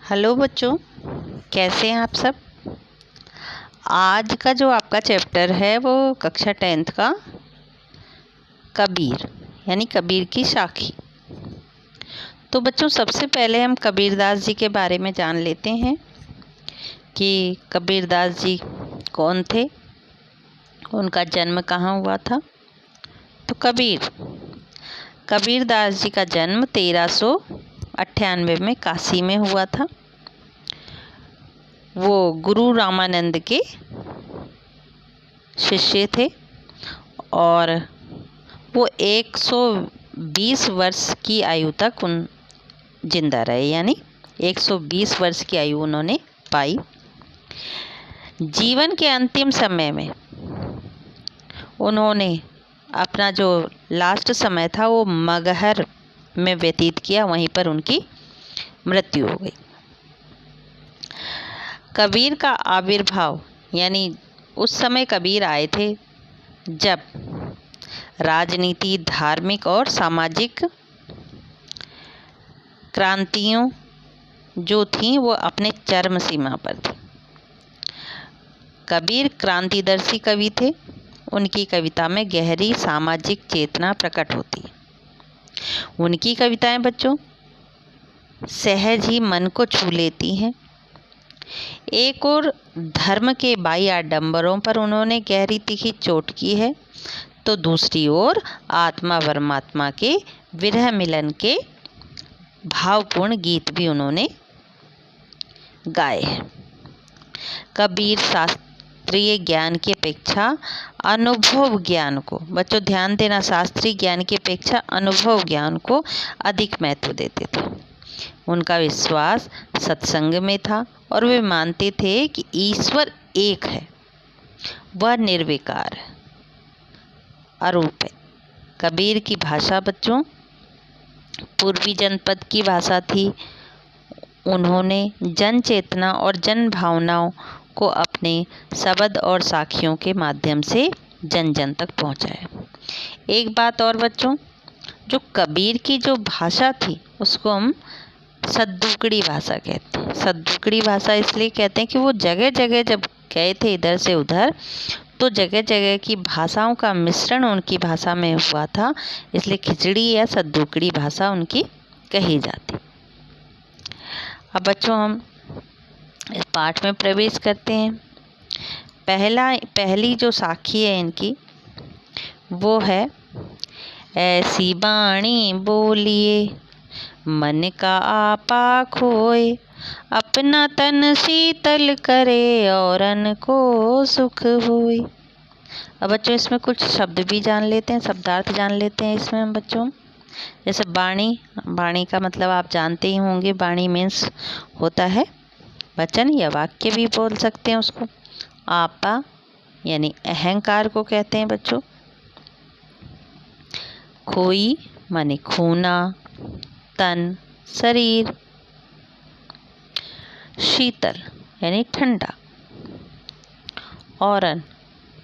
Hello बच्चों, कैसे हैं आप सब। आज का जो आपका चैप्टर है वो कक्षा 10th का कबीर यानी कबीर की साखी। तो बच्चों, सबसे पहले हम कबीरदास जी के बारे में जान लेते हैं कि कबीरदास जी कौन थे, उनका जन्म कहाँ हुआ था। तो कबीरदास जी का जन्म 1398 में काशी में हुआ था। वो गुरु रामानंद के शिष्य थे और वो 120 वर्ष की आयु तक जिंदा रहे, यानी 120 वर्ष की आयु उन्होंने पाई। जीवन के अंतिम समय में उन्होंने अपना जो लास्ट समय था वो मगहर में व्यतीत किया, वहीं पर उनकी मृत्यु हो गई। कबीर का आविर्भाव यानी उस समय कबीर आए थे जब राजनीति, धार्मिक और सामाजिक क्रांतियों जो थीं वो अपने चरम सीमा पर थी। कबीर क्रांतिदर्शी कवि थे। उनकी कविता में गहरी सामाजिक चेतना प्रकट होती है। उनकी कविताएं बच्चों सहज ही मन को छू लेती हैं। एक और धर्म के बाह्य आडंबरों पर उन्होंने गहरी तीखी चोट की है, तो दूसरी ओर आत्मा परमात्मा के विरह मिलन के भावपूर्ण गीत भी उन्होंने गाए हैं। कबीर शास्त्रीय ज्ञान की अपेक्षा अनुभव ज्ञान को, बच्चों ध्यान देना, शास्त्रीय ज्ञान की अपेक्षा अनुभव ज्ञान को अधिक महत्व देते थे। उनका विश्वास सत्संग में था और वे मानते थे कि ईश्वर एक है, वह निर्विकार है, अरूप है। कबीर की भाषा बच्चों पूर्वी जनपद की भाषा थी। उन्होंने जन चेतना और जन भावनाओं को अपने शब्द और साखियों के माध्यम से जन जन तक पहुंचाया। एक बात और बच्चों, जो कबीर की जो भाषा थी उसको हम सद्दुकड़ी भाषा कहते हैं। सद्दुकड़ी भाषा इसलिए कहते हैं कि वो जगह जगह जब गए थे इधर से उधर, तो जगह जगह की भाषाओं का मिश्रण उनकी भाषा में हुआ था, इसलिए खिचड़ी या सद्दुकड़ी भाषा उनकी कही जाती। अब बच्चों हम इस पाठ में प्रवेश करते हैं। पहली जो साखी है इनकी वो है, ऐसी बाणी बोलिए मन का आपा खोए, अपना तन शीतल करे औरन को सुख होए। अब बच्चों इसमें कुछ शब्द भी जान लेते हैं, शब्दार्थ जान लेते हैं इसमें हम बच्चों। जैसे बाणी का मतलब आप जानते ही होंगे। बाणी मीन्स होता है वचन या वाक्य भी बोल सकते हैं उसको। आपा यानी अहंकार को कहते हैं बच्चों। खोई माने खूना, तन शरीर, शीतल यानी ठंडा, औरन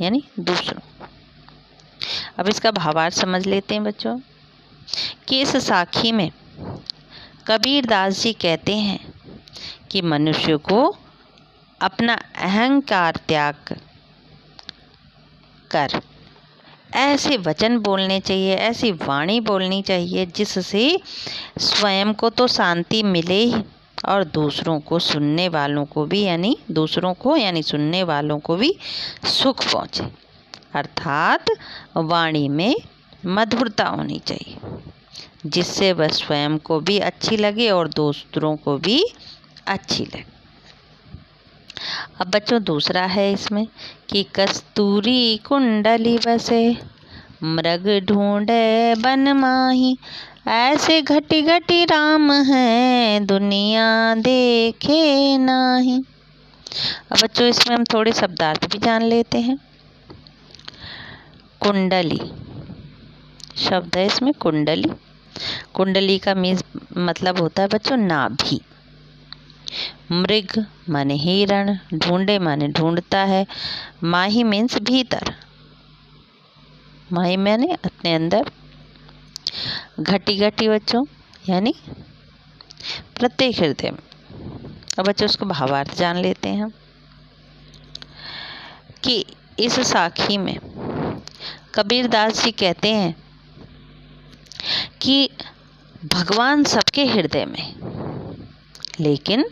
यानी दूसरों। अब इसका भावार्थ समझ लेते हैं बच्चों कि इस साखी में कबीरदास जी कहते हैं कि मनुष्य को अपना अहंकार त्याग कर ऐसे वचन बोलने चाहिए, ऐसी वाणी बोलनी चाहिए जिससे स्वयं को तो शांति मिले ही और दूसरों को सुनने वालों को भी यानी सुनने वालों को भी सुख पहुँचे। अर्थात वाणी में मधुरता होनी चाहिए जिससे वह स्वयं को भी अच्छी लगे और दूसरों को भी अच्छी लगे। अब बच्चों दूसरा है इसमें कि कस्तूरी कुंडली बसे, मृग ढूंढे बन माही, ऐसे घटी घटी राम हैं दुनिया देखे नाही। अब बच्चों इसमें हम थोड़े शब्दार्थ भी जान लेते हैं। कुंडली शब्द है इसमें, कुंडली का मतलब होता है बच्चों नाभि। मृग माने हिरण, ढूंढे माने ढूंढता है, माही मीन्स भीतर, माही माने अपने अंदर, घटी घटी बच्चों यानी प्रत्येक हृदय में। अब बच्चों उसको भावार्थ जान लेते हैं हम कि इस साखी में कबीरदास जी कहते हैं कि भगवान सबके हृदय में, लेकिन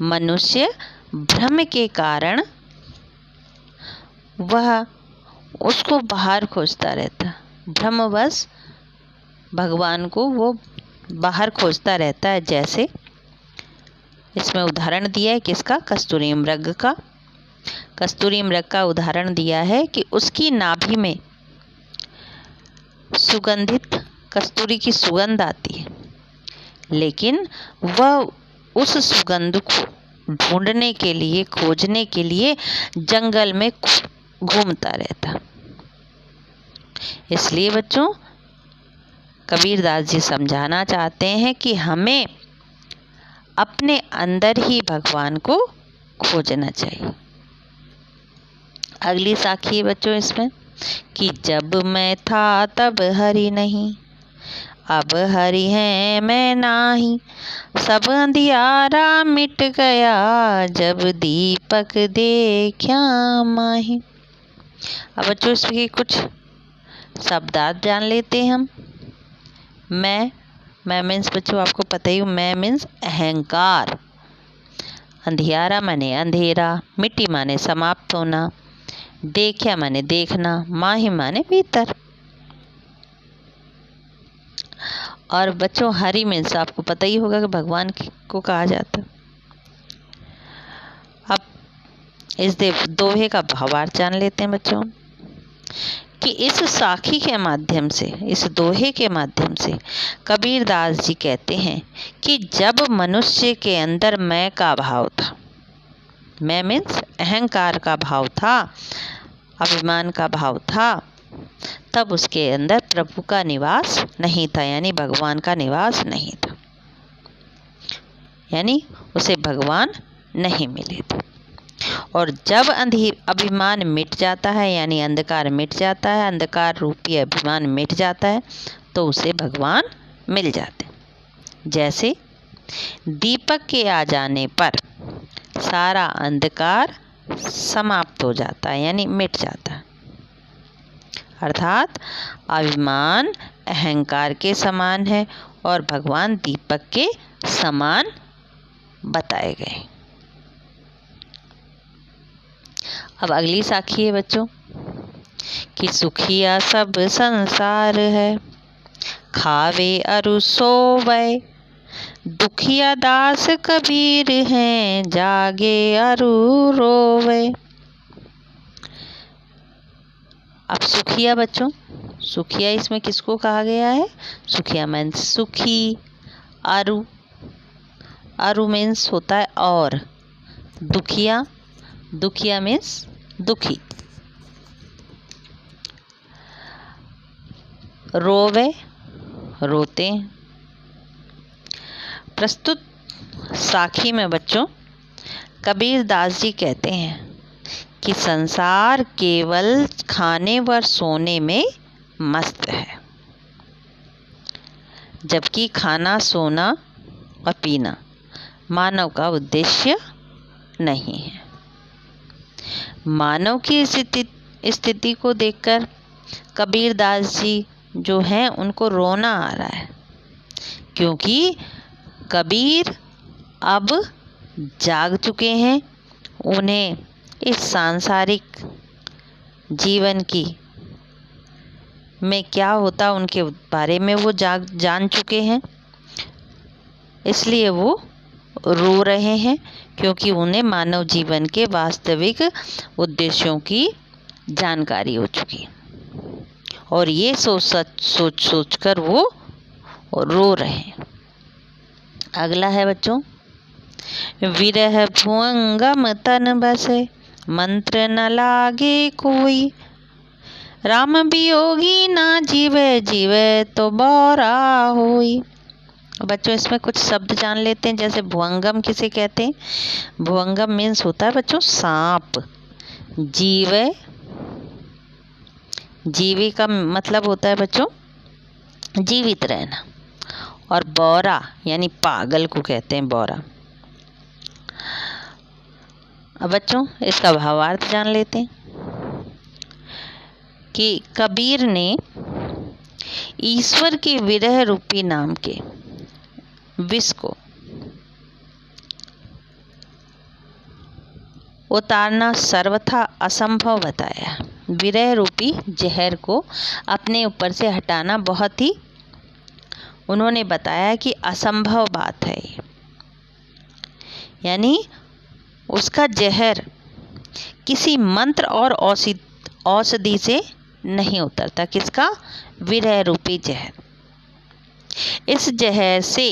मनुष्य भ्रम के कारण वह उसको बाहर खोजता रहता, भ्रमवश भगवान को वो बाहर खोजता रहता है। जैसे इसमें उदाहरण दिया है किसका, कस्तूरी मृग का। कस्तूरी मृग का उदाहरण दिया है कि उसकी नाभि में सुगंधित कस्तूरी की सुगंध आती है, लेकिन वह उस सुगंध को ढूंढने के लिए, खोजने के लिए जंगल में घूमता रहता। इसलिए बच्चों कबीरदास जी समझाना चाहते हैं कि हमें अपने अंदर ही भगवान को खोजना चाहिए। अगली साखी है बच्चों इसमें कि जब मैं था तब हरि नहीं, अब हरि है मैं नाही, सब अंधियारा मिट गया, जब दीपक देखा माही। अब बच्चों इसके कुछ शब्दार्थ जान लेते हैं हम। मैं मीन्स बच्चों आपको पता ही, मैं मीन्स अहंकार, अंधियारा माने अंधेरा, मिट्टी माने समाप्त होना, देखा माने देखना, माही माने भीतर। और बच्चों हरि मीन्स आपको पता ही होगा कि भगवान को कहा जाता। अब इस दोहे का भावार्थ जान लेते हैं बच्चों कि इस साखी के माध्यम से, इस दोहे के माध्यम से कबीरदास जी कहते हैं कि जब मनुष्य के अंदर मैं का भाव था, मैं मीन्स अहंकार का भाव था, अभिमान का भाव था, तब उसके अंदर प्रभु का निवास नहीं था, यानी भगवान का निवास नहीं था, यानी उसे भगवान नहीं मिले थे। और जब अभिमान मिट जाता है, यानी अंधकार मिट जाता है, अंधकार रूपी अभिमान मिट जाता है, तो उसे भगवान मिल जाते। जैसे दीपक के आ जाने पर सारा अंधकार समाप्त हो जाता है, यानी मिट जाता है। अर्थात अभिमान अहंकार के समान है और भगवान दीपक के समान बताए गए। अब अगली साखी है बच्चों कि सुखिया सब संसार है, खावे अरु सोवे, दुखिया दास कबीर हैं, जागे अरु रोवे। अब सुखिया बच्चों, सुखिया इसमें किसको कहा गया है, सुखिया मीन्स सुखी, अरु, अरु मीन्स होता है और, दुखिया, दुखिया मीन्स दुखी, रोवे रोते। प्रस्तुत साखी में बच्चों कबीरदास जी कहते हैं कि संसार केवल खाने व सोने में मस्त है, जबकि खाना, सोना और पीना मानव का उद्देश्य नहीं है। मानव की स्थिति को देखकर कबीरदास जी जो हैं उनको रोना आ रहा है, क्योंकि कबीर अब जाग चुके हैं, उन्हें इस सांसारिक जीवन की में क्या होता उनके बारे में वो जान चुके हैं, इसलिए वो रो रहे हैं, क्योंकि उन्हें मानव जीवन के वास्तविक उद्देश्यों की जानकारी हो चुकी है और ये सोच कर वो रो रहे हैं। अगला है बच्चों, विरह भुअंगम तन बसे, मंत्र न लागे कोई, राम वियोगी ना जीवे, जीवे तो बौरा होई। बच्चों इसमें कुछ शब्द जान लेते हैं। जैसे भुअंगम किसे कहते हैं, भुअंगम मीन्स होता है बच्चों सांप, जीवे, जीवी का मतलब होता है बच्चों जीवित रहना, और बौरा यानी पागल को कहते हैं बौरा। अब बच्चों इसका भावार्थ जान लेते हैं कि कबीर ने ईश्वर के विरह रूपी नाम के विष को उतारना सर्वथा असंभव बताया। विरह रूपी जहर को अपने ऊपर से हटाना बहुत ही उन्होंने बताया कि असंभव बात है। यानी उसका जहर किसी मंत्र और औषधि से नहीं उतरता। किसका? विरह रूपी जहर। इस जहर से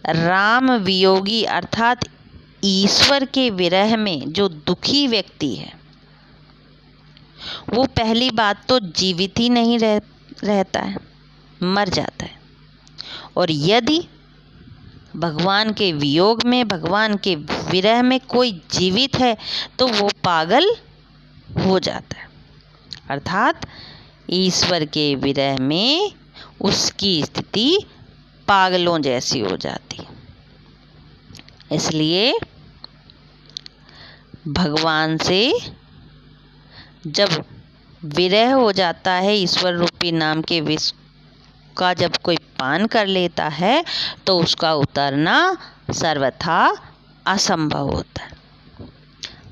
राम वियोगी अर्थात ईश्वर के विरह में जो दुखी व्यक्ति है वो पहली बात तो जीवित ही नहीं रहता है, मर जाता है। और यदि भगवान के वियोग में, भगवान के विरह में कोई जीवित है तो वो पागल हो जाता है। अर्थात ईश्वर के विरह में उसकी स्थिति पागलों जैसी हो जाती। इसलिए भगवान से जब विरह हो जाता है, ईश्वर रूपी नाम के विष का जब कोई पान कर लेता है तो उसका उतरना सर्वथा असंभव होता है।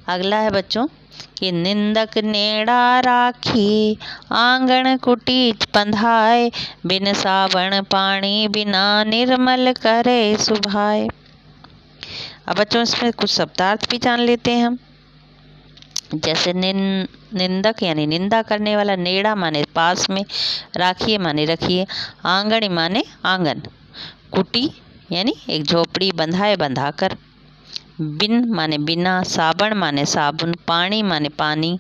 अगला है बच्चों कि निंदक नेड़ा राखी आंगन कुटीच बंधाए बिन साबण पानी बिना निर्मल करे सुभाए। अब बच्चों इसमें कुछ शब्दार्थ भी जान लेते हैं हम। जैसे निंदक यानी निंदा करने वाला, नेड़ा माने पास में, राखिए माने रखिए, आंगन माने आंगन, कुटी यानी एक झोपड़ी, बंधाए बंधाकर, बिन माने बिना, साबण माने साबुन, पानी माने पानी,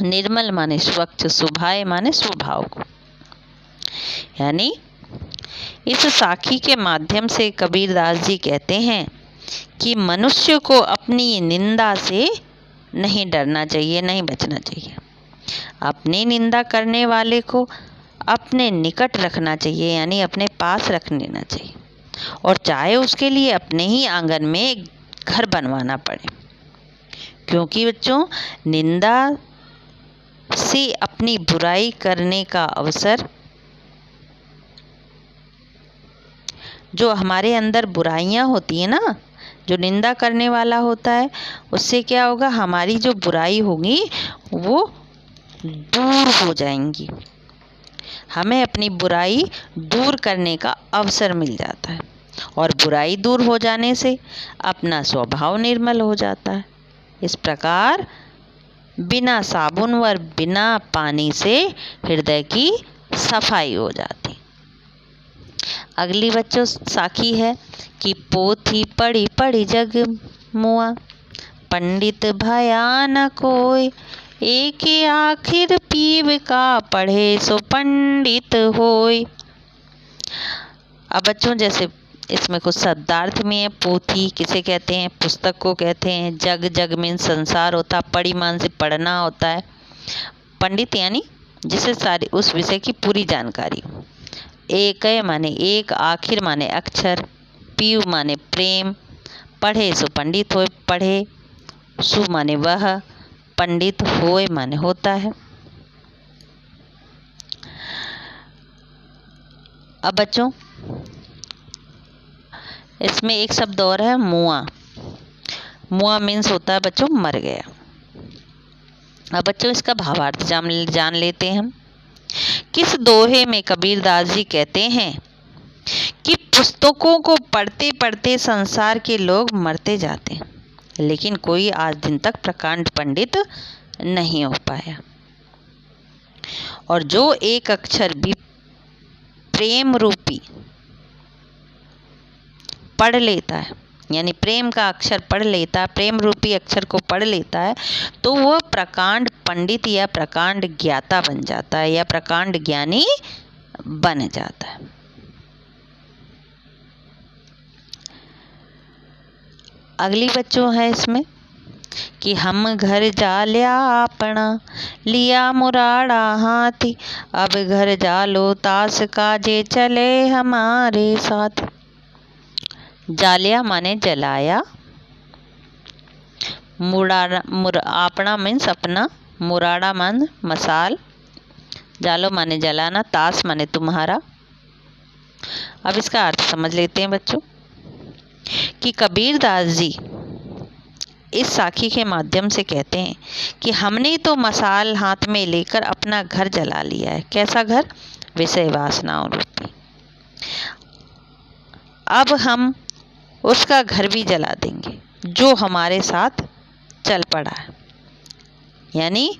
निर्मल माने स्वच्छ, सुभाए माने स्वभाव को। यानी इस साखी के माध्यम से कबीरदास जी कहते हैं कि मनुष्य को अपनी निंदा से नहीं डरना चाहिए, नहीं बचना चाहिए। अपनी निंदा करने वाले को अपने निकट रखना चाहिए, यानी अपने पास रख लेना चाहिए, और चाहे उसके लिए अपने ही आंगन में एक घर बनवाना पड़े। क्योंकि बच्चों निंदा से अपनी बुराई करने का अवसर, जो हमारे अंदर बुराइयां होती है ना, जो निंदा करने वाला होता है, उससे क्या होगा, हमारी जो बुराई होगी वो दूर हो जाएंगी। हमें अपनी बुराई दूर करने का अवसर मिल जाता है, और बुराई दूर हो जाने से अपना स्वभाव निर्मल हो जाता है। इस प्रकार बिना साबुन व बिना पानी से हृदय की सफाई हो जाती। अगली बच्चों साखी है कि पोथी पढ़ी पढ़ी जग मुआ पंडित भया न कोय एक आखिर पीव का पढ़े सो पंडित होय। अब बच्चों जैसे इसमें कुछ शब्दार्थ में है। पोथी किसे कहते हैं? पुस्तक को कहते हैं। जग, जग में संसार होता, पढ़ी मान से पढ़ना होता है। पंडित यानी जिसे सारी उस विषय की पूरी जानकारी हो। एक माने एक, आखिर माने अक्षर, पीव माने प्रेम, पढ़े सो पंडित होए, पढ़े सु माने वह, पंडित होए माने होता है। अब बच्चों इसमें एक शब्द और है, मुआ। मुआ मीन्स होता है बच्चों मर गया। अब बच्चों इसका भावार्थ जान लेते हैं हम। किस दोहे में कबीरदास जी कहते हैं कि पुस्तकों को पढ़ते पढ़ते संसार के लोग मरते जाते हैं, लेकिन कोई आज दिन तक प्रकांड पंडित नहीं हो पाया। और जो एक अक्षर भी प्रेम रूपी पढ़ लेता है, यानी प्रेम का अक्षर पढ़ लेता है, प्रेम रूपी अक्षर को पढ़ लेता है, तो वह प्रकांड पंडित या प्रकांड ज्ञाता बन जाता है, या प्रकांड ज्ञानी बन जाता है। अगली बच्चों है इसमें कि हम घर जाल्या अपना लिया मुराड़ा हाथी अब घर जालो तास काजे चले हमारे साथ। जालिया माने जलाया, आपना मीन्स अपना, मुराड़ा मान मसाल, जालो माने जलाना, तास माने तुम्हारा। अब इसका अर्थ समझ लेते हैं बच्चों कि कबीर दास जी इस साखी के माध्यम से कहते हैं कि हमने तो मसाल हाथ में लेकर अपना घर जला लिया है। कैसा घर? विषय वासनाओं रूपी। अब हम उसका घर भी जला देंगे जो हमारे साथ चल पड़ा है। यानी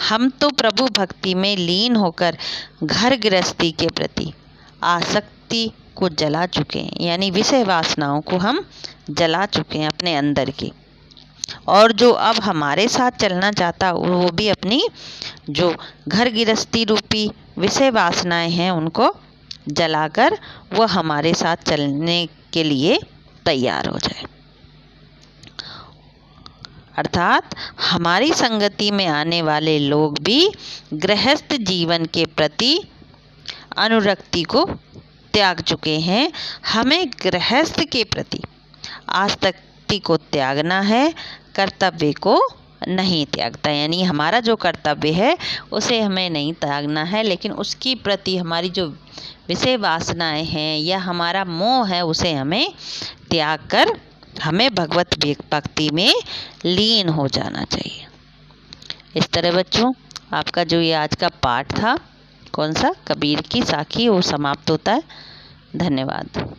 हम तो प्रभु भक्ति में लीन होकर घर गृहस्थी के प्रति आसक्ति को जला चुके हैं, यानी विषय वासनाओं को हम जला चुके हैं अपने अंदर की। और जो अब हमारे साथ चलना चाहता वो भी अपनी जो घर गृहस्थी रूपी विषय वासनाएं हैं उनको जलाकर वो हमारे साथ चलने के लिए तैयार हो जाए। अर्थात हमारी संगति में आने वाले लोग भी गृहस्थ जीवन के प्रति अनुरक्ति को त्याग चुके हैं। हमें गृहस्थ के प्रति आसक्ति को त्यागना है, कर्तव्य को नहीं त्यागता। यानी हमारा जो कर्तव्य है उसे हमें नहीं त्यागना है, लेकिन उसकी प्रति हमारी जो विषय वासनाएं हैं या हमारा मोह है उसे हमें त्याग कर हमें भगवत भक्ति में लीन हो जाना चाहिए। इस तरह बच्चों आपका जो ये आज का पाठ था, कौन सा, कबीर की साखी, वो समाप्त होता है। धन्यवाद।